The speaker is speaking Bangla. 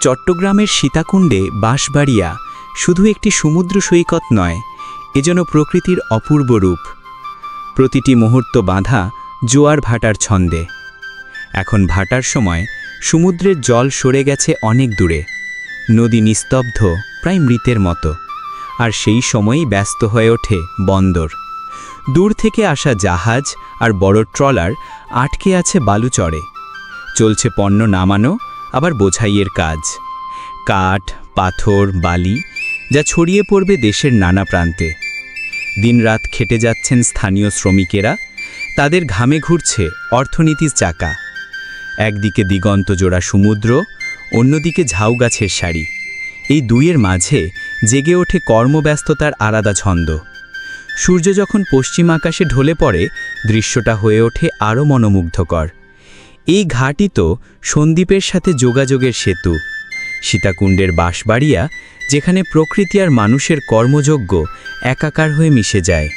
চট্টগ্রামের সীতাকুণ্ডে বাঁশবাড়িয়া শুধু একটি সমুদ্র সৈকত নয়, এ যেন প্রকৃতির অপূর্ব রূপ। প্রতিটি মুহূর্ত বাঁধা জোয়ার ভাটার ছন্দে। এখন ভাটার সময় সমুদ্রের জল সরে গেছে অনেক দূরে, নদী নিস্তব্ধ, প্রায় মৃতের মতো। আর সেই সময়ই ব্যস্ত হয়ে ওঠে বন্দর। দূর থেকে আসা জাহাজ আর বড় ট্রলার আটকে আছে বালুচরে। চলছে পণ্য নামানো, আবার বোঝাইয়ের কাজ। কাঠ, পাথর, বালি যা ছড়িয়ে পড়বে দেশের নানা প্রান্তে। দিনরাত খেটে যাচ্ছেন স্থানীয় শ্রমিকেরা, তাদের ঘামে ঘুরছে অর্থনীতির চাকা। একদিকে দিগন্তজোড়া সমুদ্র, অন্যদিকে ঝাউগাছের সারি। এই দুইয়ের মাঝে জেগে ওঠে কর্মব্যস্ততার আলাদা ছন্দ। সূর্য যখন পশ্চিম আকাশে ঢলে পড়ে, দৃশ্যটা হয়ে ওঠে আরও মনোমুগ্ধকর। এই ঘাটই তো সন্দ্বীপের সাথে যোগাযোগের সেতু। সীতাকুণ্ডের বাঁশবাড়িয়া, যেখানে প্রকৃতি আর মানুষের কর্মযজ্ঞ একাকার হয়ে মিশে যায়।